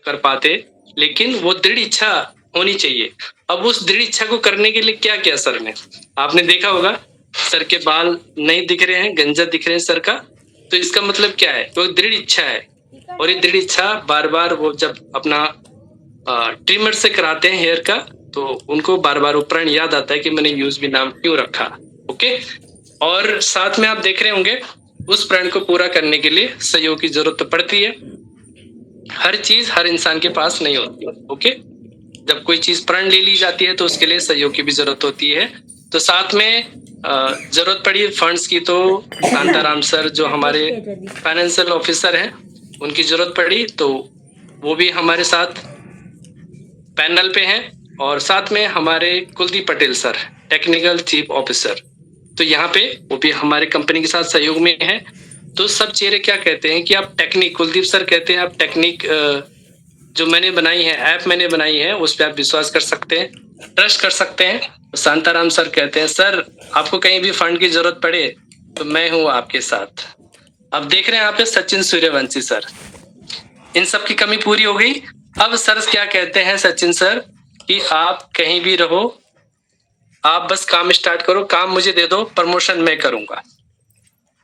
कर पाते, लेकिन वो दृढ़ इच्छा होनी चाहिए। अब उस दृढ़ इच्छा को करने के लिए क्या किया सर ने? आपने देखा होगा सर के बाल नहीं दिख रहे हैं, गंजा दिख रहे हैं सर का, तो इसका मतलब क्या है? वो दृढ़ इच्छा है। और ये दृढ़ इच्छा बार-बार वो जब अपना ट्रिमर से कराते हैं हेयर का, तो उनको बार-बार वो प्रण याद आता है कि मैंने यूज़मी नाम क्यों रखा। ओके? और साथ में आप देख रहे होंगे उस प्रण को पूरा करने के लिए सहयोग की जरूरत तो पड़ती है। हर चीज हर इंसान के पास नहीं होती है। ओके? जब कोई चीज प्रण ले ली जाती है तो उसके लिए सहयोग की भी जरूरत होती है। तो साथ में जरूरत पड़ी फंड्स की, तो शांताराम सर जो हमारे फाइनेंशियल ऑफिसर हैं, उनकी जरूरत पड़ी, तो वो भी हमारे साथ पैनल पे हैं। और साथ में हमारे Kuldeep Patel sir, technical chief officer, तो यहाँ पे वो भी हमारे कंपनी के साथ सहयोग में है। तो सब चेहरे क्या कहते हैं कि आप टेक्निक, कुलदीप सर कहते हैं आप टेक्निक जो मैंने बनाई है, ऐप मैंने बनाई है, उस पर आप विश्वास कर सकते हैं, ट्रस्ट कर सकते हैं। शांताराम सर कहते हैं सर आपको कहीं भी फंड की जरूरत पड़े तो मैं हूँ आपके साथ। अब देख रहे हैं यहाँ पे सचिन सूर्यवंशी सर, इन सब की कमी पूरी हो गई। अब सर क्या कहते हैं सचिन सर कि आप कहीं भी रहो, आप बस काम स्टार्ट करो, काम मुझे दे दो, प्रमोशन मैं करूंगा।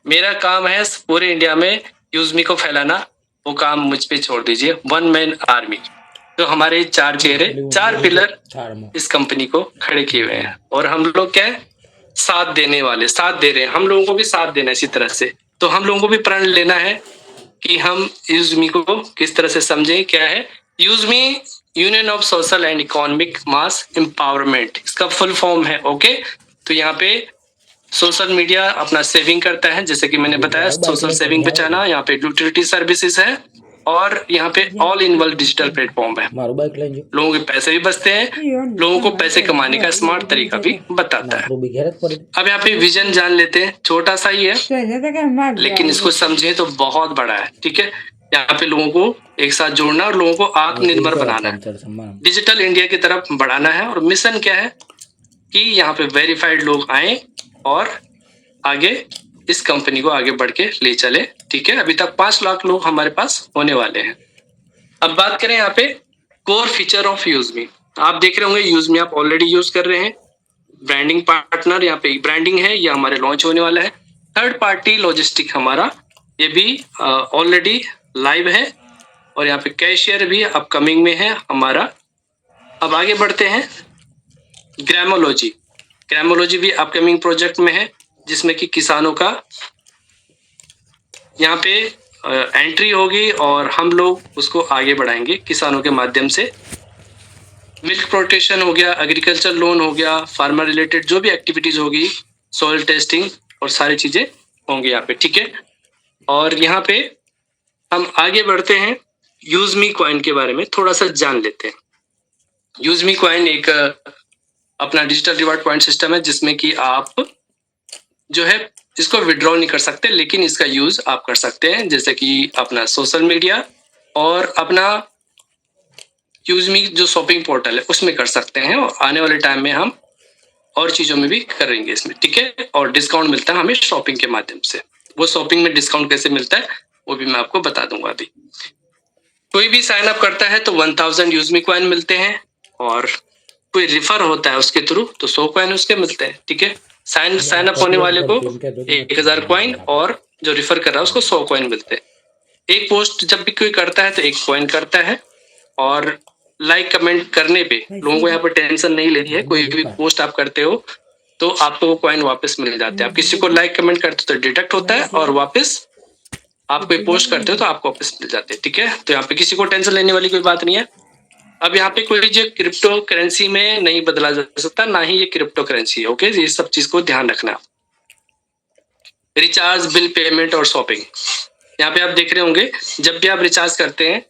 मेरा काम है पूरे इंडिया में यूज़मी को फैलाना, वो काम मुझ पे छोड़ दीजिए। One man army. तो हमारे चार चेहरे, चार पिलर इस कंपनी को खड़े किए हुए हैं, और हम लोग क्या है, साथ देने वाले, साथ दे रहे हैं। हम लोगों को भी साथ देना है इसी तरह से। तो हम लोगों को भी प्रण लेना है कि हम यूज़मी को किस तरह से समझें। क्या है USEME? Union of social and economic mass empowerment, इसका फुल फॉर्म है। ओके? तो यहाँ पे सोशल मीडिया अपना सेविंग करता है, जैसे कि मैंने बताया सोशल सेविंग बचाना, यहाँ पे यूटिलिटी सर्विसेज है, और यहाँ पे all in one digital platform है। लोगों के पैसे भी बचते हैं, लोगों को पैसे कमाने का स्मार्ट तरीका भी बताता है। अब यहाँ पे विजन जान लेते हैं, छोटा सा ही है लेकिन इसको समझे तो बहुत बड़ा है। ठीक है? यहाँ पे लोगों को एक साथ जोड़ना और लोगों को आत्मनिर्भर बनाना है, डिजिटल इंडिया की तरफ बढ़ाना है। और मिशन क्या है कि यहाँ पे वेरीफाइड लोग आए और आगे इस कंपनी को आगे बढ़ के ले चले। ठीक है? अभी तक 5 लाख लोग हमारे पास होने वाले हैं। अब बात करें यहाँ पे कोर फीचर ऑफ यूज़मी। आप देख रहे होंगे यूज़मी आप ऑलरेडी यूज कर रहे हैं। ब्रांडिंग पार्टनर, यहाँ पे ब्रांडिंग है, ये हमारे लॉन्च होने वाला है। थर्ड पार्टी लॉजिस्टिक हमारा, ये भी ऑलरेडी लाइव है, और यहाँ पे कैशियर भी अपकमिंग में है हमारा। अब आगे बढ़ते हैं, ग्रामोलॉजी। ग्रामोलॉजी भी अपकमिंग प्रोजेक्ट में है, जिसमें कि किसानों का यहाँ पे एंट्री होगी और हम लोग उसको आगे बढ़ाएंगे किसानों के माध्यम से। मिल्क प्रोटेक्शन हो गया, एग्रीकल्चर लोन हो गया, फार्मर रिलेटेड जो भी एक्टिविटीज होगी, सॉइल टेस्टिंग और सारी चीजें होंगी यहाँ पे। ठीक है? और यहाँ पे हम आगे बढ़ते हैं, यूज़मी कॉइन के बारे में थोड़ा सा जान लेते हैं। यूज़मी कॉइन एक अपना डिजिटल रिवार्ड पॉइंट सिस्टम है, जिसमें कि आप जो है इसको विड्रॉ नहीं कर सकते, लेकिन इसका यूज आप कर सकते हैं, जैसे कि अपना सोशल मीडिया और अपना यूज़मी जो शॉपिंग पोर्टल है उसमें कर सकते हैं। और आने वाले टाइम में हम और चीजों में भी करेंगे इसमें। ठीक है? और डिस्काउंट मिलता है हमें शॉपिंग के माध्यम से। वो शॉपिंग में डिस्काउंट कैसे मिलता है वो भी मैं आपको बता दूंगा अभी। कोई भी साइन अप करता है तो 1000 यूज़मी कॉइन मिलते हैं, और कोई रिफर होता है उसके थ्रू तो 100 कॉइन उसके मिलते हैं। ठीक है? साइन अप होने वाले को 1000 कॉइन, और जो रिफर कर रहा है उसको 100 कॉइन मिलते हैं। एक पोस्ट जब भी कोई करता है तो 1 कॉइन करता है, और लाइक कमेंट करने पे लोगों को यहाँ पर टेंशन नहीं लेनी है। कोई भी पोस्ट आप करते हो तो आपको वो कॉइन वापस मिल जाते हैं। आप किसी को लाइक कमेंट करते हो तो डिडक्ट होता है, और वापस आप कोई पोस्ट करते हो तो आपको वापस मिल जाते हैं। ठीक है? तो यहाँ पे किसी को टेंशन लेने वाली कोई बात नहीं है। अब यहाँ पे कोई जो क्रिप्टो करेंसी में नहीं बदला जा सकता, ना ही ये क्रिप्टो करेंसी है। ओके? ये सब चीज को ध्यान रखना। रिचार्ज, बिल पेमेंट और शॉपिंग, यहाँ पे आप देख रहे होंगे जब भी आप रिचार्ज करते हैं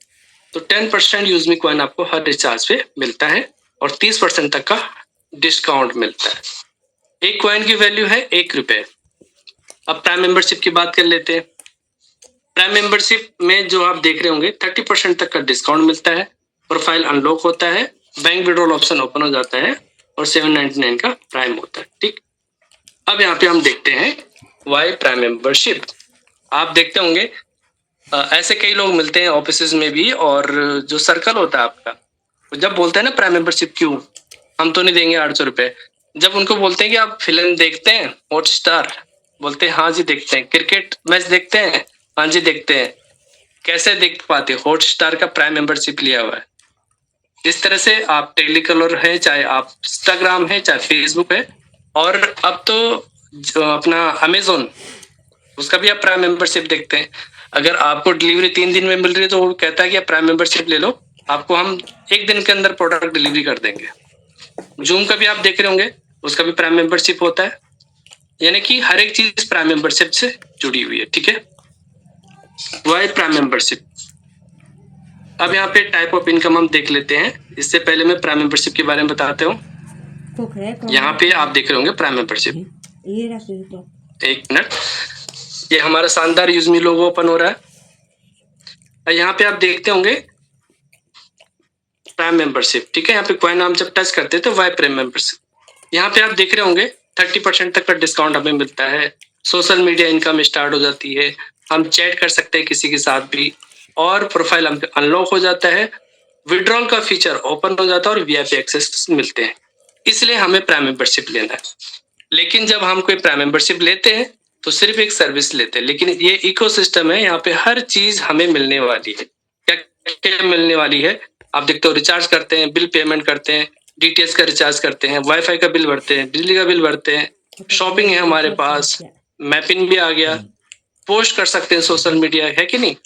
तो 10% यूज़मी कॉइन आपको हर रिचार्ज पे मिलता है, और 30% तक का डिस्काउंट मिलता है। एक कॉइन की वैल्यू है 1 रुपए। अब प्राइम मेंबरशिप की बात कर लेते हैं। प्राइम मेंबरशिप में जो आप देख रहे होंगे 30% तक का डिस्काउंट मिलता है, प्रोफाइल अनलॉक होता है, बैंक विड्रॉल ऑप्शन ओपन हो जाता है, और 799 का प्राइम होता है। ठीक? अब यहाँ पे हम देखते हैं वाई प्राइम मेंबरशिप। आप देखते होंगे ऐसे कई लोग मिलते हैं ऑफिसेज में भी, और जो सर्कल होता है आपका, जब बोलते हैं ना प्राइम मेंबरशिप क्यों, हम तो नहीं देंगे 800 रुपए, जब उनको बोलते हैं कि आप फिल्म देखते हैं हॉटस्टार, बोलते हैं हाँ जी देखते हैं, क्रिकेट मैच देखते हैं, हाँ जी देखते हैं, कैसे देख पाते, हॉटस्टार का प्राइम मेंबरशिप लिया हुआ है। इस तरह से आप टेलीकॉलर है, चाहे आप इंस्टाग्राम है, चाहे फेसबुक है, और अब तो जो अपना अमेजोन, उसका भी आप प्राइम मेंबरशिप देखते हैं। अगर आपको डिलीवरी 3 दिन में मिल रही है तो वो कहता है कि आप प्राइम मेंबरशिप ले लो, आपको हम 1 दिन के अंदर प्रोडक्ट डिलीवरी कर देंगे। जूम का भी आप देख रहे होंगे, उसका भी प्राइम मेंबरशिप होता है, यानी कि हर एक चीज प्राइम मेंबरशिप से जुड़ी हुई है। ठीक है, वाई प्राइम मेंबरशिप। अब यहाँ पे टाइप ऑफ इनकम हम देख लेते हैं, इससे पहले मैं प्राइम मेंबरशिप के बारे में बताता हूँ। यहाँ पे आप देख रहे होंगे प्राइम मेंबरशिप, एक मिनट, ये हमारा शानदार यूजमी लोगो ओपन हो रहा है। यहाँ पे आप देखते होंगे प्राइम मेंबरशिप, ठीक है, यहाँ पे कोई नाम जब टच करते हैं तो वाई प्राइम मेंबरशिप, यहाँ पे आप देख रहे होंगे 30% तक का डिस्काउंट हमें मिलता है, सोशल मीडिया इनकम स्टार्ट हो जाती है, हम चैट कर सकते हैं किसी के साथ भी, और प्रोफाइल हम अनलॉक हो जाता है, विड्रॉल का फीचर ओपन हो जाता है, और वीआईपी एक्सेस मिलते हैं। इसलिए हमें प्राइम मेंबरशिप लेना है। लेकिन जब हम कोई प्राइम मेंबरशिप लेते हैं तो सिर्फ एक सर्विस लेते हैं, लेकिन ये इकोसिस्टम है, यहाँ पे हर चीज हमें मिलने वाली है। क्या क्या मिलने वाली है, आप देखते हो, रिचार्ज करते हैं, बिल पेमेंट करते हैं, डीटीएच का रिचार्ज करते हैं, वाईफाई का बिल भरते हैं, बिजली का बिल भरते हैं, शॉपिंग है हमारे पास, मैपिंग भी आ गया, पोस्ट कर सकते हैं सोशल मीडिया, है कि नहीं,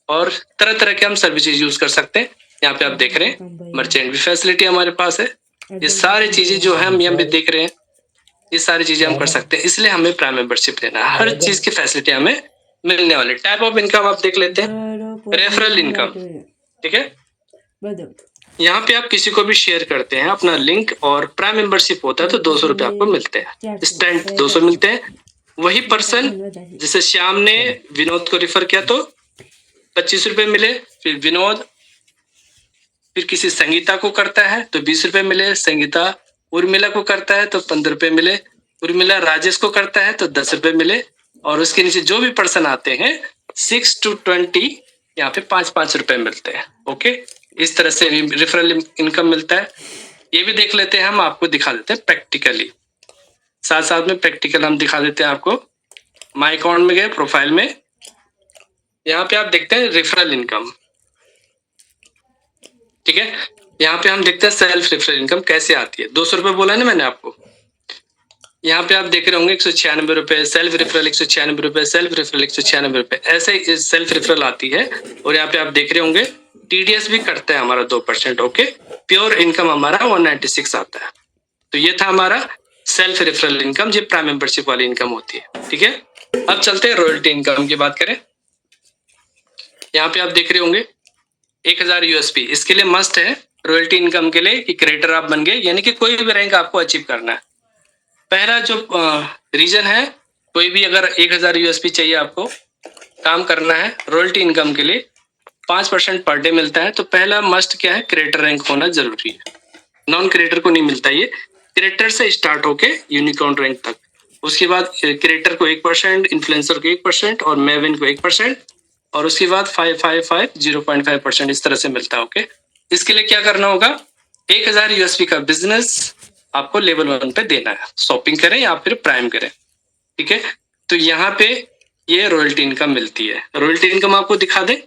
और तरह तरह के हम सर्विसेज यूज कर सकते हैं। यहाँ पे आप देख रहे हैं मर्चेंट भी फैसिलिटी हमारे पास है। ये सारी चीजें जो है हम यहाँ पे देख रहे हैं, ये सारी चीजें हम कर सकते हैं, इसलिए हमें प्राइम मेंबरशिप लेना है। हर चीज की फैसिलिटी हमें मिलने वाली। टाइप ऑफ इनकम आप देख लेते हैं, रेफरल इनकम, ठीक है, यहाँ पे आप किसी को भी शेयर करते हैं अपना लिंक, और प्राइम मेंबरशिप होता है तो 200 रुपए आपको मिलते हैं, इंस्टेंट 200 मिलते हैं। वही पर्सन, जैसे श्याम ने विनोद को रिफर किया तो 25 रुपए मिले, फिर विनोद फिर किसी संगीता को करता है तो 20 रुपए मिले, संगीता उर्मिला को करता है तो 15 रुपए मिले, उर्मिला राजेश को करता है तो 10 रुपए मिले, और उसके नीचे जो भी पर्सन आते हैं 6 to 20 यहाँ पे 5-5 रुपए मिलते हैं। ओके, इस तरह से रेफरल इनकम मिलता है। ये भी देख लेते हैं, हम आपको दिखा देते हैं प्रैक्टिकली, साथ साथ में प्रैक्टिकल हम दिखा देते हैं आपको। माई अकाउंट में गए, प्रोफाइल में, यहाँ पे आप देखते हैं रेफरल इनकम, ठीक है, यहाँ पे हम देखते हैं सेल्फ रेफरल इनकम कैसे आती है। 200 रुपए बोला है ना मैंने आपको, यहाँ पे आप देख रहे होंगे 196 रुपए, सेल्फ रेफरल 196 रुपए, सेल्फ रेफरल 196 रुपए, ऐसे सेल्फ रेफरल आती है। और यहाँ पे आप देख रहे होंगे टीडीएस भी करता है हमारा 2%। ओके, प्योर इनकम हमारा 196 आता है। तो ये था हमारा सेल्फ रेफरल इनकम, जो प्राइम मेंबरशिप वाली इनकम होती है। ठीक है, अब चलते हैं रॉयल्टी इनकम की बात करें। यहाँ पे आप देख रहे होंगे 1000 यूएसपी, इसके लिए मस्ट है रॉयल्टी इनकम के लिए कि क्रिएटर आप बन गए, यानी कि कोई भी रैंक आपको अचीव करना है। पहला जो रीजन है, कोई भी अगर 1000 यूएसपी चाहिए आपको काम करना है रॉयल्टी इनकम के लिए, 5% पर डे मिलता है, तो पहला मस्ट क्या है, क्रिएटर रैंक होना जरूरी है। नॉन क्रिएटर को नहीं मिलता, ये क्रिएटर से स्टार्ट होके यूनिकॉर्न रैंक तक। उसके बाद क्रिएटर को 1%, इन्फ्लुएंसर को 1% और मेविन को 1%, और उसके बाद 0.5% इस तरह से मिलता है। ओके, इसके लिए क्या करना होगा, 1000 यूएसपी का बिजनेस आपको लेवल 1 पे देना है, शॉपिंग करें या फिर प्राइम करें। ठीक है, तो यहाँ पे ये रॉयल्टी इनकम मिलती है। रॉयल्टी इनकम आपको दिखा दे,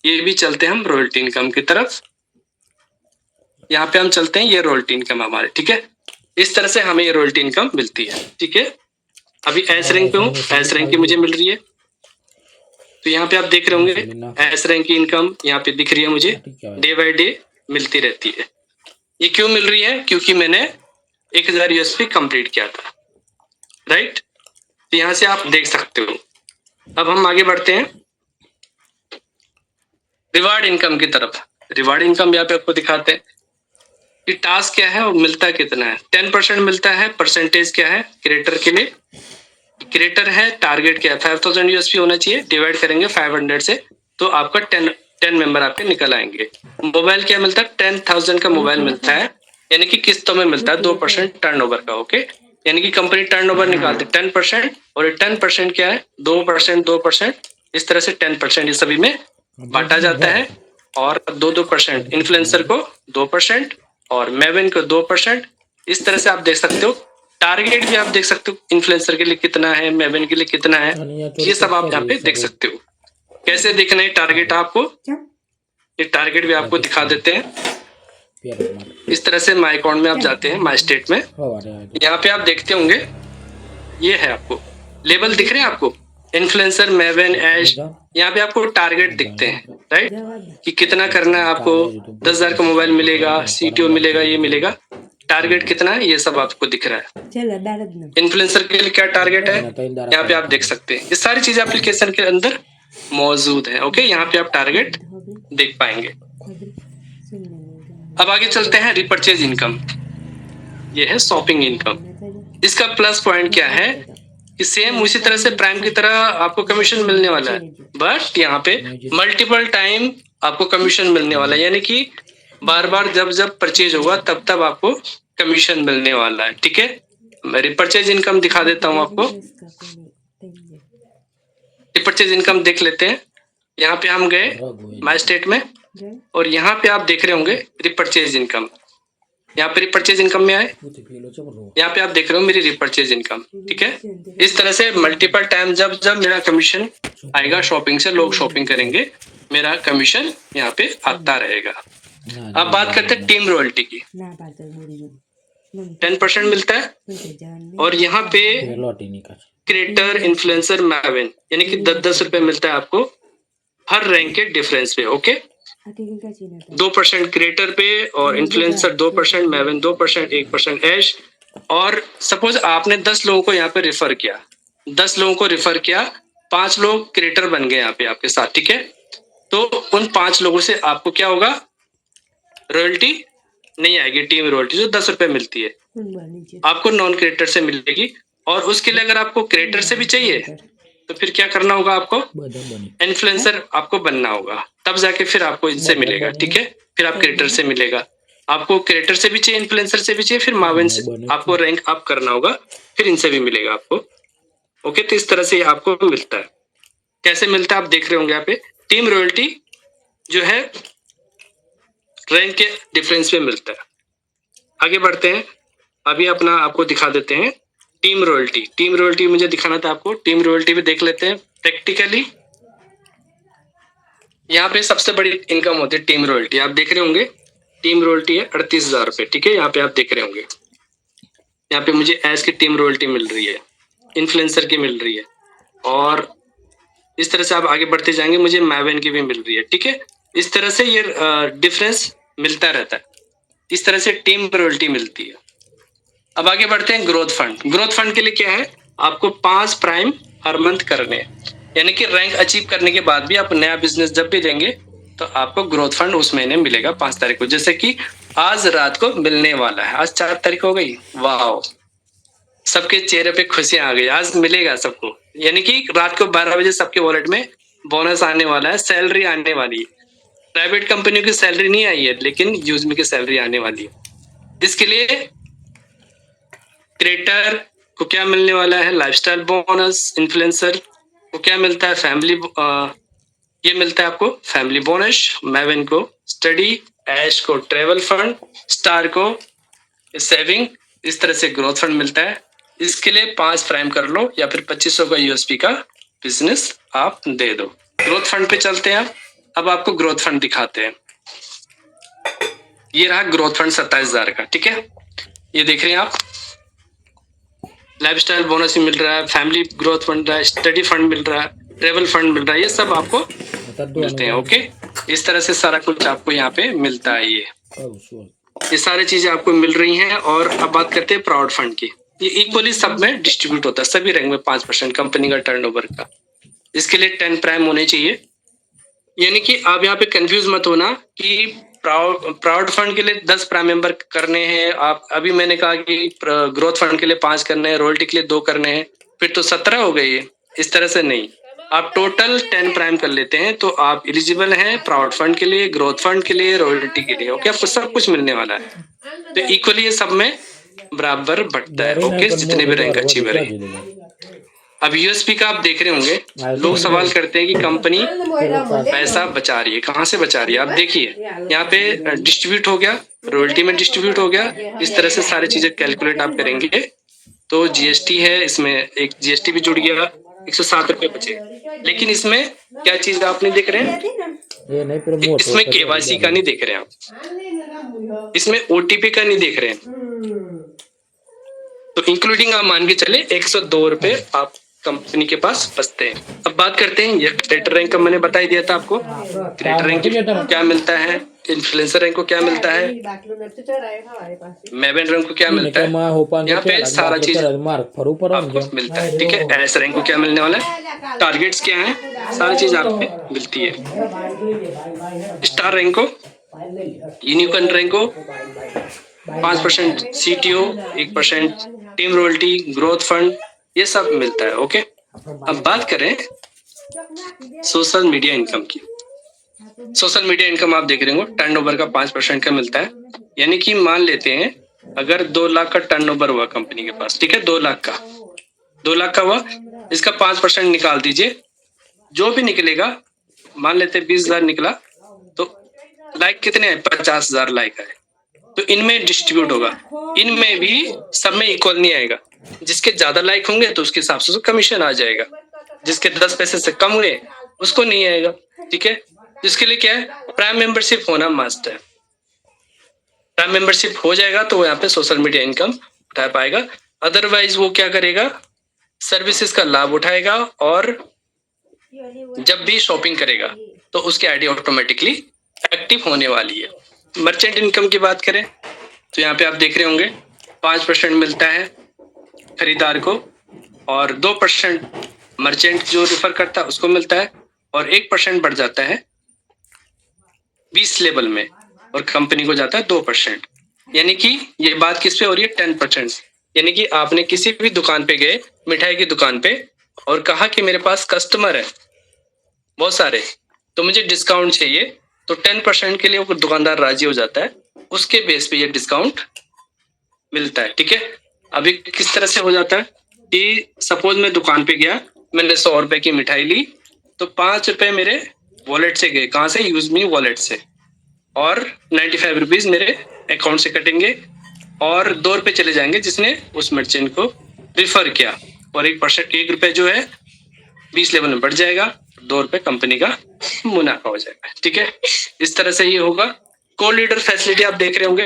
ये भी चलते हैं हम रॉयल्टी इनकम की तरफ। यहाँ पे हम चलते हैं, ये रॉयल्टी इनकम हमारे, ठीक है, इस तरह से हमें ये रॉयल्टी इनकम मिलती है। ठीक है, अभी एस रैंक पे हूँ, एस रैंक की मुझे मिल रही है, तो यहाँ पे आप देख रहे होंगे एस रैंक की इनकम यहाँ पे दिख रही है मुझे, डे बाय डे मिलती रहती है। ये क्यों मिल रही है, क्योंकि मैंने 1000 यूएसपी कंप्लीट किया था, राइट। तो यहाँ से आप देख सकते हो। अब हम आगे बढ़ते हैं रिवार्ड इनकम की तरफ। रिवार्ड इनकम यहाँ पे आपको दिखाते हैं कि टास्क क्या है और मिलता कितना है। 10% मिलता है, परसेंटेज क्या है क्रिएटर के लिए, क्रिएटर है, टारगेट क्या है 5000 यूएसपी होना चाहिए, डिवाइड करेंगे 500 से तो आपका 10 मेंबर आपके निकल आएंगे। मोबाइल क्या मिलता है, 10,000 का मोबाइल मिलता है, यानी कि किस्तों में मिलता है 2% टर्नओवर का। ओके, यानी कि कंपनी टर्नओवर निकालती है 10%, और 10% क्या है 2%, इस तरह से 10% ये सभी में बांटा जाता है और 2% इन्फ्लुएंसर को 2% और मेवन को 2%। इस तरह से आप देख सकते हो। टारगेट भी आप देख सकते हो, इन्फ्लुएंसर के लिए कितना है, मेवन के लिए कितना है, ये सब आप यहाँ पे देख सकते हो। कैसे देखना है टारगेट आपको, ये टारगेट भी आपको दिखा देते हैं। इस तरह से माई अकाउंट में आप जाते हैं, माई स्टेट में, यहाँ पे आप देखते होंगे, ये है आपको लेबल दिख रहे हैं आपको, इन्फ्लुएंसर, मेवन, ऐश, यहाँ पे आपको टारगेट दिखते हैं, राइट, कि कितना करना है आपको। 10,000 का मोबाइल मिलेगा, CTO मिलेगा, ये मिलेगा, टारगेट कितना है ये सब आपको दिख रहा है। इन्फ्लुएंसर के लिए क्या टारगेट है यहाँ पे आप देख सकते हैं। ये सारी चीजें एप्लीकेशन के अंदर मौजूद है। ओके, यहाँ पे आप टारगेट देख पाएंगे। अब आगे चलते हैं, रिपर्चेज इनकम, ये है शॉपिंग इनकम। इसका प्लस पॉइंट क्या है कि सेम उसी तरह से प्राइम की तरह आपको कमीशन मिलने वाला है, बट यहाँ पे मल्टीपल टाइम आपको कमीशन मिलने वाला है, यानी कि बार बार जब जब परचेज होगा तब तब आपको कमीशन मिलने वाला है। ठीक है, मैं रिपर्चेज इनकम दिखा देता हूँ आपको। रिपर्चेज इनकम देख लेते हैं। यहाँ पे हम गए माई स्टेट में और यहाँ पे आप देख रहे होंगे रिपर्चेज इनकम। यहाँ पे रिपर्चेज इनकम में आए, यहाँ पे आप देख रहे हो मेरी रिपर्चेज इनकम। ठीक है, इस तरह से मल्टीपल टाइम जब जब मेरा कमीशन आएगा शॉपिंग से, लोग शॉपिंग करेंगे, मेरा कमीशन यहाँ पे आता रहेगा। अब बात करते हैं टीम रॉयल्टी की। 10% मिलता है और यहाँ पे क्रिएटर, इन्फ्लुएंसर, मेवन, यानी कि 10-10 रुपए मिलता है आपको हर रैंक के डिफरेंस पे। ओके, 2% क्रिएटर पे और इन्फ्लुएंसर 2%, मेवन 2%, 1% ऐश। और सपोज आपने 10 लोगों को यहाँ पे रिफर किया, 10 लोगों को रिफर किया, 5 लोग क्रिएटर बन गए यहाँ पे आपके साथ। ठीक है, तो उन 5 लोगों से आपको क्या होगा, रॉयल्टी नहीं आएगी, टीम रॉयल्टी जो 10 रुपए मिलती है आपको नॉन क्रिएटर से मिलेगी। और उसके लिए अगर आपको क्रिएटर से भी चाहिए तो फिर क्या करना होगा, आपको इन्फ्लुएंसर आपको बनना होगा, तब जाके फिर आपको इनसे मिलेगा। ठीक है, फिर आप क्रिएटर से मिलेगा, आपको क्रिएटर से भी चाहिए, इन्फ्लुएंसर से भी चाहिए, फिर मावन से आपको रैंक अप करना होगा, फिर इनसे भी मिलेगा आपको। ओके, तो इस तरह से आपको मिलता है। कैसे मिलता है आप देख रहे होंगे यहाँ पे, टीम रॉयल्टी जो है रैंक के डिफरेंस में मिलता है। आगे बढ़ते हैं, अभी अपना आपको दिखा देते हैं टीम रॉयल्टी। टीम रॉयल्टी मुझे दिखाना था आपको, टीम रॉयल्टी भी देख लेते हैं प्रैक्टिकली। यहाँ पे सबसे बड़ी इनकम होती है टीम रॉयल्टी। आप देख रहे होंगे टीम रॉयल्टी है 38,000 रुपए। ठीक है, यहाँ पे आप देख रहे होंगे, यहाँ पे मुझे एस की टीम रॉयल्टी मिल रही है, इन्फ्लुएंसर की मिल रही है, और इस तरह से आप आगे बढ़ते जाएंगे, मुझे मैवन की भी मिल रही है। ठीक है, इस तरह से ये डिफरेंस मिलता रहता है, इस तरह से टीम रॉयल्टी मिलती है। अब आगे बढ़ते हैं ग्रोथ फंड। ग्रोथ फंड के लिए क्या है, आपको 5 प्राइम हर मंथ करने हैं, यानी कि रैंक अचीव करने के बाद भी आप नया बिजनेस जब भी देंगे तो आपको ग्रोथ फंड उस महीने मिलेगा 5 तारीख को। जैसे कि आज रात को मिलने वाला है, आज 4 तारीख हो गई, वाह, सबके चेहरे पे खुशियां आ गई, आज मिलेगा सबको। यानी कि रात को 12 बजे सबके वॉलेट में बोनस आने वाला है, सैलरी आने वाली है। प्राइवेट कंपनियों की सैलरी नहीं आई है, लेकिन यूजमी की सैलरी आने वाली है। इसके लिए क्रिएटर को क्या मिलने वाला है, लाइफस्टाइल बोनस। इन्फ्लुएंसर को क्या मिलता है, फैमिली, ये मिलता है आपको फैमिली बोनस। मेवन को स्टडी, ऐश को ट्रेवल फंड, स्टार को सेविंग। इस तरह से ग्रोथ फंड मिलता है। इसके लिए 5 प्राइम कर लो या फिर 2500 का यूएसपी का बिजनेस आप दे दो। ग्रोथ फंड पे चलते हैं। अब आपको ग्रोथ फंड दिखाते हैं। ये रहा ग्रोथ फंड 27,000 का। ठीक है, ये देख रहे हैं आप, लाइफस्टाइल बोनस भी मिल रहा है, फैमिली ग्रोथ फंड रहा है, स्टडी फंड मिल रहा है, ट्रेवल फंड मिल रहा है, ये सब आपको मिलते हैं। ओके, इस तरह से सारा कुछ आपको यहाँ पे मिलता है। ये सारी चीजें आपको मिल रही हैं। और अब बात करते हैं प्राउड फंड की। ये इक्वली सब में डिस्ट्रीब्यूट होता है, सभी रैंक में 5% कंपनी का टर्नओवर का। इसके लिए 10 प्राइम होने चाहिए। यानी कि आप यहाँ पे कंफ्यूज मत होना कि प्राउड फंड के लिए 10 प्राइम मेंबर करने हैं। आप अभी मैंने कहा कि ग्रोथ फंड के लिए 5 करने हैं, रॉयल्टी के लिए 2 करने हैं, फिर तो 17 हो गई। इस तरह से नहीं, आप टोटल 10 प्राइम कर लेते हैं तो आप एलिजिबल हैं प्राउड फंड के लिए, ग्रोथ फंड के लिए, रॉयल्टी के लिए। ओके, आपको सब कुछ मिलने वाला है। तो इक्वली ये सब में बराबर बढ़ता है। ओके, जितने भी रैंक अचीवर है। अब यूएसपी का आप देख रहे होंगे, लोग सवाल करते हैं कि कंपनी पैसा बचा रही है, कहाँ से बचा रही है? आप देखिए यहाँ पे डिस्ट्रीब्यूट हो गया, रॉयल्टी में डिस्ट्रीब्यूट हो गया, इस तरह से सारी चीजें कैलकुलेट आप करेंगे तो जीएसटी है, इसमें एक जीएसटी भी जुड़ गया, 107 रुपए बचे। लेकिन इसमें क्या चीज आप नहीं देख रहे हैं, इसमें केवाईसी का नहीं देख रहे हैं आप, इसमें ओटीपी का नहीं देख रहे हैं, तो इंक्लूडिंग आप मान के चले 102 रुपए आप कंपनी के पास बचते हैं। अब बात करते हैं, ये क्रिएटर रैंक का मैंने बता ही दिया था आपको, क्रिएटर रैंक को क्या मिलता है, इन्फ्लुएंसर रैंक को क्या मिलता है, मेबेन रैंक को क्या मिलता है, यहाँ पे सारा चीज आपको मिलता है। ठीक है, एस रैंक को क्या मिलने वाला है, टारगेट्स क्या है, सारी चीज आपको मिलती है। स्टार रैंक को, यूनिकॉर्न रैंक को 5% CTO, 1% team royalty, growth fund, ये सब मिलता है। ओके, अब बात करें सोशल मीडिया इनकम की। सोशल मीडिया इनकम आप देख रहे हो, टर्नओवर का 5% का मिलता है। यानी कि मान लेते हैं अगर 2 लाख का टर्नओवर हुआ कंपनी के पास, ठीक है, 2 लाख का हुआ, इसका 5% निकाल दीजिए, जो भी निकलेगा, मान लेते 20,000 निकला, तो लाइक कितने हैं, 50,000 लाइक है, तो इनमें डिस्ट्रीब्यूट होगा, इनमें भी सब में इक्वल नहीं आएगा, जिसके ज्यादा लाइक होंगे तो उसके हिसाब से कमीशन आ जाएगा, जिसके 10 पैसे से कम हुए उसको नहीं आएगा। ठीक है, जिसके लिए क्या है, प्राइम मेंबरशिप होना मस्ट है। प्राइम मेंबरशिप हो जाएगा तो वो यहाँ पे सोशल मीडिया इनकम उठा पाएगा, अदरवाइज वो क्या करेगा, सर्विसेज का लाभ उठाएगा और जब भी शॉपिंग करेगा तो उसकी आईडी ऑटोमेटिकली एक्टिव होने वाली है। मर्चेंट इनकम की बात करें तो यहाँ पे आप देख रहे होंगे 5% मिलता है खरीदार को और 2% मर्चेंट जो रेफर करता है उसको मिलता है और 1% बढ़ जाता है 20 लेवल में और कंपनी को जाता है 2%। यानी कि ये बात किस पे हो रही है, 10%। यानी कि आपने किसी भी दुकान पे गए, मिठाई की दुकान पे, और कहा कि मेरे पास कस्टमर है बहुत सारे तो मुझे डिस्काउंट चाहिए, तो 10% के लिए वो दुकानदार राजी हो जाता है, उसके बेस पे ये डिस्काउंट मिलता है। ठीक है, अभी किस तरह से हो जाता है कि सपोज मैं दुकान पे गया, मैंने 100 रुपए की मिठाई ली, तो 5 रुपए मेरे वॉलेट से गए, कहाँ से, यूज मी वॉलेट से, और 95 रुपीज मेरे अकाउंट से कटेंगे और 2 रुपए चले जाएंगे जिसने उस मर्चेंट को रिफर किया, और 1 रुपए जो है 20 लेवल में बढ़ जाएगा, 2 रुपए कंपनी का मुनाफा हो जाएगा। ठीक है, इस तरह से ये होगा। को लीडर फैसिलिटी आप देख रहे होंगे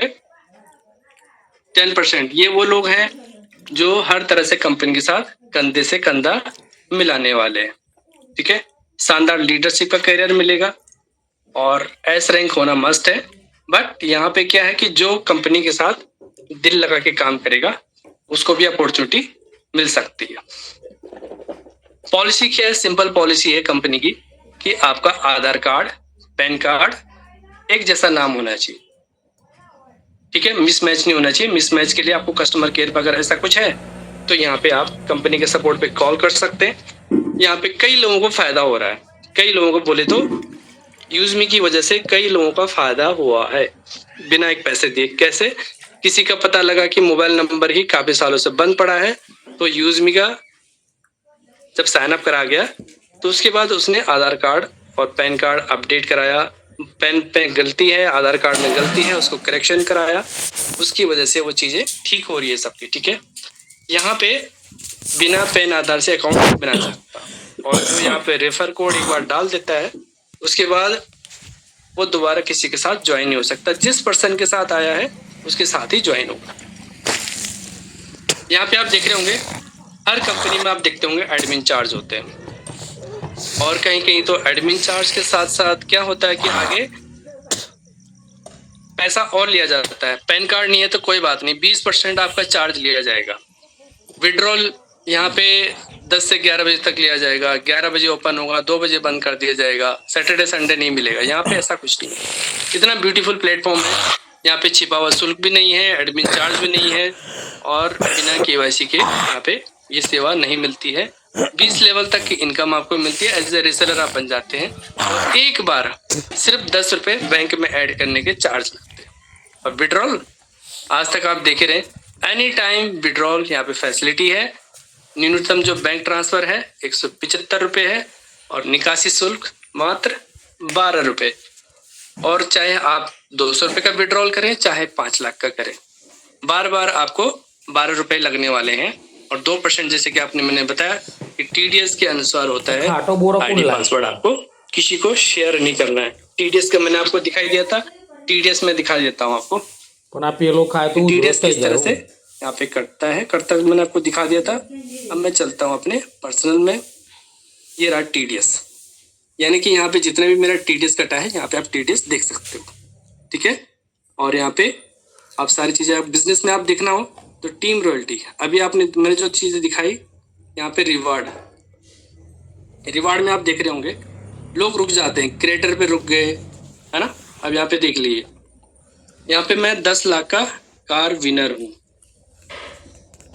10%, ये वो लोग हैं जो हर तरह से कंपनी के साथ कंधे से कंधा मिलाने वाले हैं। ठीक है, शानदार लीडरशिप का करियर मिलेगा और एस रैंक होना मस्ट है। बट यहाँ पे क्या है कि जो कंपनी के साथ दिल लगा के काम करेगा उसको भी अपॉर्चुनिटी मिल सकती है। पॉलिसी क्या है, सिंपल पॉलिसी है कंपनी की कि आपका आधार कार्ड, पैन कार्ड एक जैसा नाम होना चाहिए। ठीक है, मिसमैच नहीं होना चाहिए। मिसमैच के लिए आपको कस्टमर केयर पर अगर ऐसा कुछ है तो यहाँ पे आप कंपनी के सपोर्ट पे कॉल कर सकते हैं। यहाँ पे कई लोगों को फायदा हो रहा है, कई लोगों को बोले तो यूजमी की वजह से कई लोगों का फायदा हुआ है बिना एक पैसे दिए। कैसे, किसी का पता लगा कि मोबाइल नंबर ही काफी सालों से बंद पड़ा है, तो यूजमी का जब साइन अप करा गया तो उसके बाद उसने आधार कार्ड और पैन कार्ड अपडेट कराया, पैन पे गलती है, आधार कार्ड में गलती है, उसको करेक्शन कराया, उसकी वजह से वो चीजें ठीक हो रही है सबकी। ठीक है, यहाँ पे बिना पैन आधार से अकाउंट नहीं बना सकता, और जो यहाँ पे रेफर कोड एक बार डाल देता है उसके बाद वो दोबारा किसी के साथ ज्वाइन नहीं हो सकता, जिस पर्सन के साथ आया है उसके साथ ही ज्वाइन होगा। यहाँ पे आप देख रहे होंगे हर कंपनी में आप देखते होंगे एडमिन चार्ज होते हैं, और कहीं कहीं तो एडमिन चार्ज के साथ साथ क्या होता है कि आगे पैसा और लिया जाता है। पैन कार्ड नहीं है तो कोई बात नहीं, 20% आपका चार्ज लिया जाएगा। विड्रॉल यहाँ पे 10 से 11 बजे तक लिया जाएगा, 11 बजे ओपन होगा, 2 बजे बंद कर दिया जाएगा, सैटरडे संडे नहीं मिलेगा। यहाँ पे ऐसा कुछ नहीं है, इतना ब्यूटीफुल प्लेटफॉर्म है, यहाँ पे छिपा हुआ शुल्क भी नहीं है, एडमिन चार्ज भी नहीं है, और बिना केवाईसी के यहाँ पे ये सेवा नहीं मिलती है। 20 लेवल तक की इनकम आपको मिलती है, एज ए रिसेलर आप बन जाते हैं, और एक बार सिर्फ 10 रुपए बैंक में ऐड करने के चार्ज लगते हैं। और विड्रॉल आज तक आप देखे रहे, एनी टाइम विड्रॉल यहाँ पे फैसिलिटी है, न्यूनतम जो बैंक ट्रांसफर है 175 रुपये है और निकासी शुल्क मात्र 12 रुपये। और चाहे आप 200 रुपये का विड्रॉल करें चाहे 5 लाख का करें, बार बार आपको 12 रुपये लगने वाले हैं। और 2% जैसे कि आपने मैंने बताया कि TDS के अनुसार होता है। आईडी पासवर्ड आपको किसी को शेयर नहीं करना है। TDS का मैंने आपको दिखाई दिया था, TDS में दिखा देता हूँ आपको। TDS किस तरह से यहाँ पे करता मैंने आपको दिखा दिया था। अब मैं चलता हूँ अपने पर्सनल में। ये रहा TDS, यानी कि यहाँ पे जितने भी मेरा TDS कटा है यहाँ पे आप TDS देख सकते हो, ठीक है। और यहाँ पे आप सारी चीजें आप बिजनेस में आप देखना हो तो टीम रॉयल्टी, अभी आपने मैंने जो चीजें दिखाई यहाँ पे रिवार्ड में आप देख रहे होंगे लोग रुक जाते हैं, क्रिएटर पे रुक गए, है ना। अब यहाँ पे देख लीजिए, यहाँ पे मैं 10 लाख का कार विनर हूँ।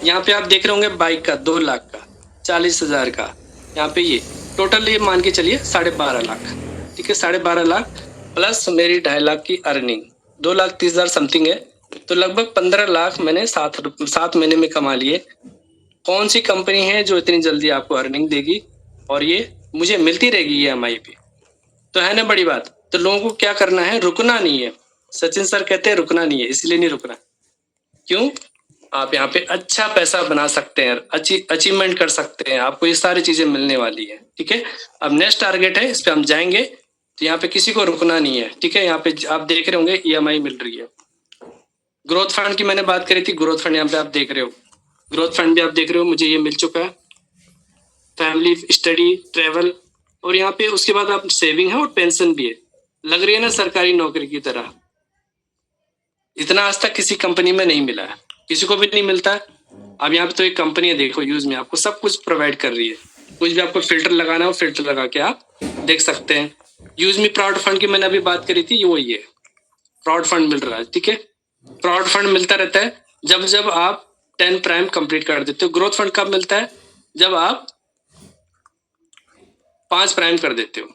यहाँ पे आप देख रहे होंगे बाइक का 2 लाख का, 40,000 का, यहाँ पे ये टोटल ये मान के चलिए 12.5 लाख, ठीक है। 12.5 लाख प्लस मेरी 2.5 लाख की अर्निंग 2,30,000 समथिंग है, तो लगभग 15 लाख मैंने 7 महीने में कमा लिए। कौन सी कंपनी है जो इतनी जल्दी आपको अर्निंग देगी और ये मुझे मिलती रहेगी EMI पे, तो है ना बड़ी बात। तो लोगों को क्या करना है, रुकना नहीं है। सचिन सर कहते हैं रुकना नहीं है, इसलिए नहीं रुकना। क्यों? आप यहाँ पे अच्छा पैसा बना सकते हैं, अचीवमेंट कर सकते हैं, आपको ये सारी चीजें मिलने वाली है, ठीक है। अब नेक्स्ट टारगेट है, इस पे हम जाएंगे। तो यहाँ पे किसी को रुकना नहीं है, ठीक है। यहाँ पे आप देख रहे होंगे EMI मिल रही है। ग्रोथ फंड की मैंने बात करी थी, ग्रोथ फंड यहाँ पे आप देख रहे हो, ग्रोथ फंड भी आप देख रहे हो, मुझे ये मिल चुका है। फैमिली, स्टडी, ट्रेवल, और यहाँ पे उसके बाद आप सेविंग है और पेंशन भी है। लग रही है ना सरकारी नौकरी की तरह। इतना आज तक किसी कंपनी में नहीं मिला है, किसी को भी नहीं मिलता है। अब यहाँ पे तो एक कंपनी है, देखो यूज में आपको सब कुछ प्रोवाइड कर रही है। कुछ भी आपको फिल्टर लगाना हो फिल्टर लगा के आप देख सकते हैं। यूज में प्राउड फंड की मैंने अभी बात करी थी, वो ये प्राउड फंड मिल रहा है, ठीक है। प्राउड फंड मिलता रहता है जब जब आप 10 प्राइम कंप्लीट कर देते हो। ग्रोथ फंड कब मिलता है? जब आप 5 प्राइम कर देते हो,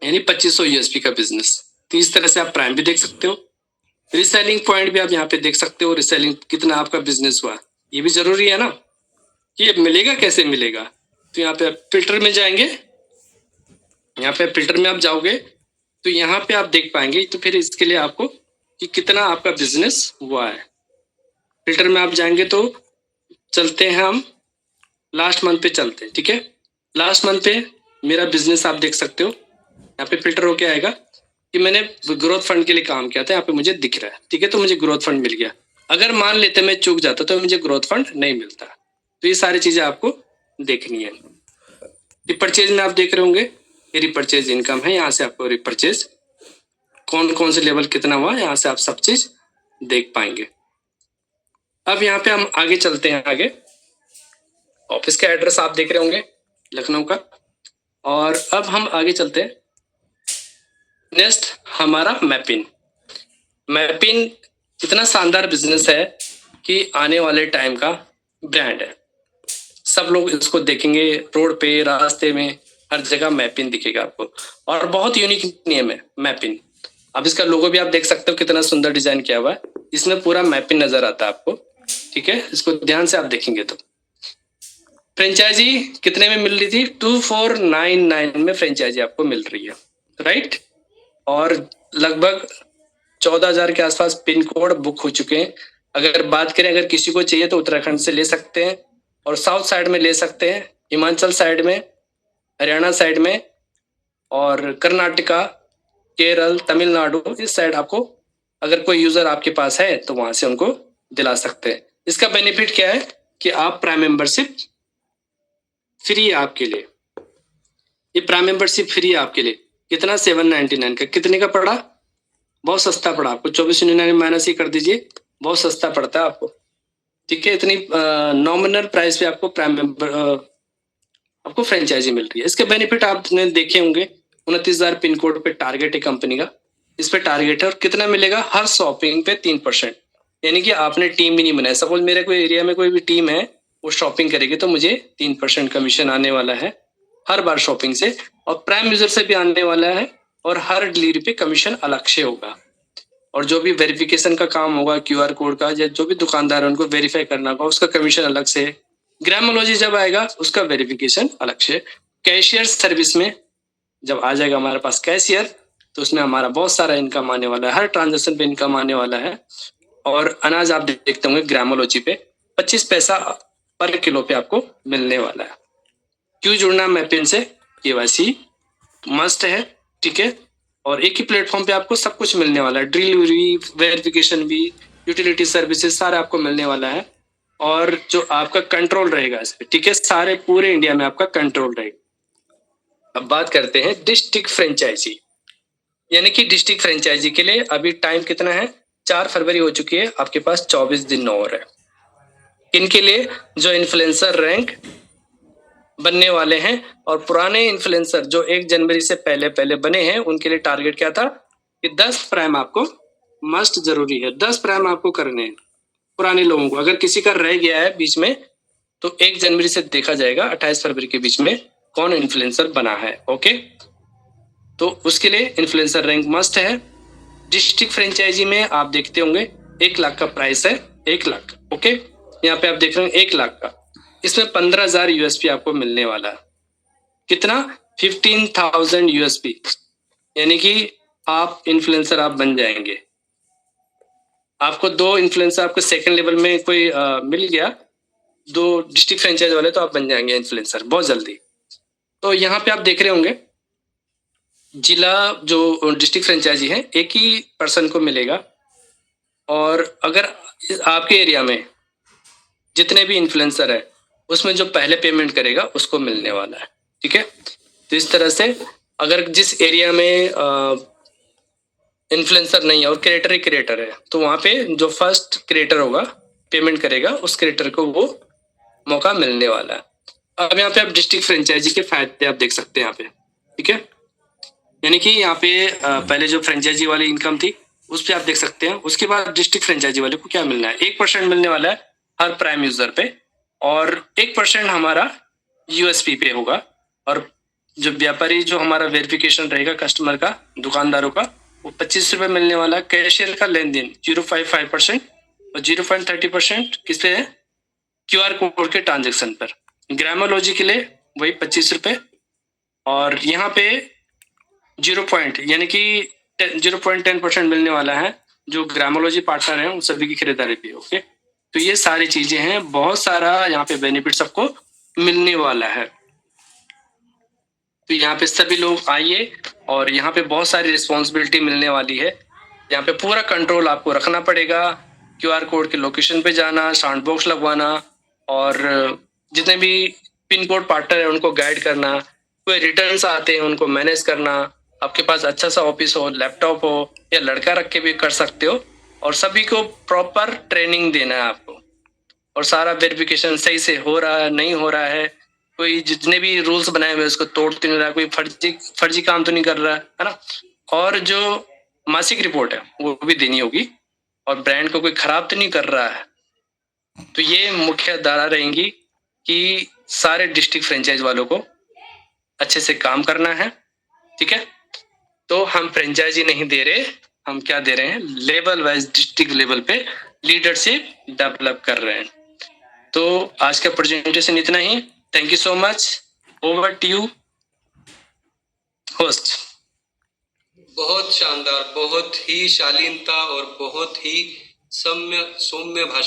यानी 2500 USP का बिजनेस। तो इस तरह से आप प्राइम भी देख सकते हो। रीसेलिंग पॉइंट भी आप यहाँ पे देख सकते हो, रीसेलिंग कितना आपका बिजनेस हुआ, ये भी जरूरी है ना। कि ये मिलेगा कैसे मिलेगा, तो यहाँ पे आप फिल्टर में जाएंगे, यहाँ पे फिल्टर में आप जाओगे तो यहाँ पे आप देख पाएंगे। तो फिर इसके लिए आपको कि कितना आपका बिजनेस हुआ है, फिल्टर में आप जाएंगे तो चलते हैं हम लास्ट मंथ पे चलते हैं, ठीक है। लास्ट मंथ पे मेरा बिजनेस आप देख सकते हो, यहाँ पे फिल्टर होके आएगा कि मैंने ग्रोथ फंड के लिए काम किया था, यहाँ पे मुझे दिख रहा है, ठीक है। तो मुझे ग्रोथ फंड मिल गया। अगर मान लेते मैं चूक जाता तो मुझे ग्रोथ फंड नहीं मिलता। तो ये सारी चीजें आपको देखनी है। रिपर्चेज में आप देख रहे होंगे, ये रिपर्चेज इनकम है, यहाँ से आपको रिपर्चेज कौन कौन से लेवल कितना हुआ, यहाँ से आप सब चीज देख पाएंगे। अब यहाँ पे हम आगे चलते हैं। आगे ऑफिस का एड्रेस आप देख रहे होंगे लखनऊ का। और अब हम आगे चलते हैं। नेक्स्ट हमारा मैपिन इतना शानदार बिजनेस है कि आने वाले टाइम का ब्रांड है। सब लोग इसको देखेंगे, रोड पे, रास्ते में, हर जगह मैपिन दिखेगा आपको। और बहुत यूनिक नेम है मैपिन। अब इसका लोगो भी आप देख सकते हो, कितना सुंदर डिजाइन किया हुआ है। इसमें पूरा मैपिन नजर आता है आपको, ठीक है। इसको ध्यान से आप देखेंगे तो फ्रेंचाइजी कितने में मिल रही थी? 2499 में फ्रेंचाइजी आपको मिल रही है, राइट। और लगभग 14,000 के आसपास पिन कोड बुक हो चुके हैं। अगर बात करें, अगर किसी को चाहिए तो उत्तराखंड से ले सकते हैं, और साउथ साइड में ले सकते हैं, हिमाचल साइड में, हरियाणा साइड में, और कर्नाटका, केरल, तमिलनाडु, इस साइड आपको अगर कोई यूजर आपके पास है तो वहां से उनको दिला सकते हैं। इसका बेनिफिट क्या है कि आप प्राइम मेंबरशिप फ्री है आपके लिए। ये प्राइम मेंबरशिप फ्री है आपके लिए। कितना? 799 का। कितने का पड़ा? बहुत सस्ता पड़ा आपको। 2499 माइनस ही कर दीजिए, बहुत सस्ता पड़ता है आपको, ठीक है। इतनी नॉमिनल प्राइस पे आपको प्राइम मेंबर आपको फ्रेंचाइजी मिल रही है। इसके बेनिफिट आपने देखे होंगे। 29,000 पिन कोड पे टारगेट है कंपनी का, इस पे टारगेट है। और कितना मिलेगा? हर शॉपिंग पे 3%, यानी कि आपने टीम भी नहीं बनाया। सपोज मेरे कोई एरिया में कोई भी टीम है, वो शॉपिंग करेगी तो मुझे 3% कमीशन आने वाला है हर बार शॉपिंग से, और प्राइम यूजर से भी आने वाला है, और हर डिलीवरी पे कमीशन अलग से होगा। और जो भी वेरिफिकेशन का काम होगा, QR कोड का, या जो भी दुकानदार है उनको वेरीफाई करना होगा, उसका कमीशन अलग से। ग्रामोलॉजी जब आएगा उसका वेरिफिकेशन अलग से। कैशियर सर्विस में जब आ जाएगा हमारे पास कैशियर, तो उसमें हमारा बहुत सारा इनकम आने वाला है, हर ट्रांजेक्शन पे इनकम आने वाला है। और अनाज आप देखते होंगे ग्रामोलॉजी पे 25 पैसा पर किलो पे आपको मिलने वाला है। क्यों जुड़ना मैपिन से? केवाईसी मस्ट है, ठीक है। और एक ही प्लेटफॉर्म पे आपको सब कुछ मिलने वाला है, डिलीवरी, वेरिफिकेशन भी, यूटिलिटी सर्विसेज सारे आपको मिलने वाला है। और जो आपका कंट्रोल रहेगा इस पे, ठीक है, सारे पूरे इंडिया में आपका कंट्रोल रहेगा। अब बात करते हैं डिस्ट्रिक्ट फ्रेंचाइजी, यानी कि डिस्ट्रिक्ट फ्रेंचाइजी के लिए अभी टाइम कितना है? 4 फरवरी हो चुकी है, आपके पास 24 दिन और है। इनके लिए जो इन्फ्लुएंसर रैंक बनने वाले हैं और पुराने इन्फ्लुएंसर जो 1 जनवरी से पहले पहले बने हैं, उनके लिए टारगेट क्या था कि 10 प्राइम आपको मस्ट जरूरी है, 10 प्राइम आपको करने हैं पुराने लोगों को। अगर किसी का रह गया है बीच में तो 1 जनवरी से देखा जाएगा 28 फरवरी के बीच में कौन इन्फ्लुएंसर बना है। ओके, तो उसके लिए इन्फ्लुएंसर रैंक मस्ट है। डिस्ट्रिक्ट फ्रेंचाइजी में आप देखते होंगे 1 लाख का प्राइस है, 1 लाख। ओके, यहाँ पे आप देख रहे हैं 1 लाख का, इसमें 15,000 यूएसपी आपको मिलने वाला है। कितना? 15,000 यूएसपी, यानी कि आप इन्फ्लुएंसर आप बन जाएंगे। आपको 2 इन्फ्लुएंसर आपको सेकंड लेवल में कोई मिल गया, 2 डिस्ट्रिक्ट फ्रेंचाइज वाले, तो आप बन जाएंगे इन्फ्लुएंसर बहुत जल्दी। तो यहाँ पे आप देख रहे होंगे जिला जो डिस्ट्रिक्ट फ्रेंचाइजी है एक ही पर्सन को मिलेगा। और अगर आपके एरिया में जितने भी इन्फ्लुएंसर है उसमें जो पहले पेमेंट करेगा उसको मिलने वाला है, ठीक है। तो इस तरह से अगर जिस एरिया में इन्फ्लुएंसर नहीं है और क्रिएटर ही क्रिएटर है, तो वहां पे जो फर्स्ट क्रिएटर होगा पेमेंट करेगा उस क्रिएटर को वो मौका मिलने वाला है। अब यहाँ पे आप डिस्ट्रिक्ट फ्रेंचाइजी के फायदे आप देख सकते हैं यहाँ पे, ठीक है। यानी कि यहाँ पे पहले जो फ्रेंचाइजी वाली इनकम थी उस पर आप देख सकते हैं। उसके बाद डिस्ट्रिक्ट फ्रेंचाइजी वाले को क्या मिलना है? 1% मिलने वाला है हर प्राइम यूजर पे, और 1% हमारा यूएसपी पे होगा। और जो व्यापारी जो हमारा वेरिफिकेशन रहेगा कस्टमर का, दुकानदारों का, वो 25 रुपये मिलने वाला है। कैशियर का लेन देन 0.5% और 0.30% किस पे है? क्यूआर कोड के ट्रांजेक्शन पर। ग्रामोलॉजी के लिए वही 25 रुपये, और यहाँ पे 0 यानी कि 0.10% मिलने वाला है जो ग्रामोलॉजी पार्टनर है उन सभी की खरीदारी पे। ओके, तो ये सारी चीजें हैं, बहुत सारा यहाँ पे बेनिफिट सबको मिलने वाला है। तो यहाँ पे सभी लोग आइए, और यहाँ पे बहुत सारी रिस्पॉन्सिबिलिटी मिलने वाली है। यहाँ पे पूरा कंट्रोल आपको रखना पड़ेगा, क्यूआर कोड के लोकेशन पे जाना, साउंड बॉक्स लगवाना, और जितने भी पिन कोड पार्टनर है उनको गाइड करना, कोई रिटर्न्स आते हैं उनको मैनेज करना। आपके पास अच्छा सा ऑफिस हो, लैपटॉप हो, या लड़का रख के भी कर सकते हो, और सभी को प्रॉपर ट्रेनिंग देना है आपको, और सारा वेरिफिकेशन सही से हो रहा है नहीं हो रहा है, कोई जितने भी रूल्स बनाए हुए उसको तोड़ तो नहीं रहा, कोई फर्जी काम तो नहीं कर रहा है ना। और जो मासिक रिपोर्ट है वो भी देनी होगी, और ब्रांड को कोई खराब तो नहीं कर रहा है। तो ये मुख्य धारा रहेंगी कि सारे डिस्ट्रिक्ट फ्रेंचाइज वालों को अच्छे से काम करना है, ठीक है। तो हम फ्रेंचाइजी नहीं दे रहे, हम क्या दे रहे हैं? लेवल वाइज डिस्ट्रिक्ट लेवल पे लीडरशिप डेवलप कर रहे हैं। तो आज का प्रेजेंटेशन इतना ही। Thank you so much. Over to you host. बहुत शानदार, बहुत ही शालीनता और बहुत ही सौम्य भाषा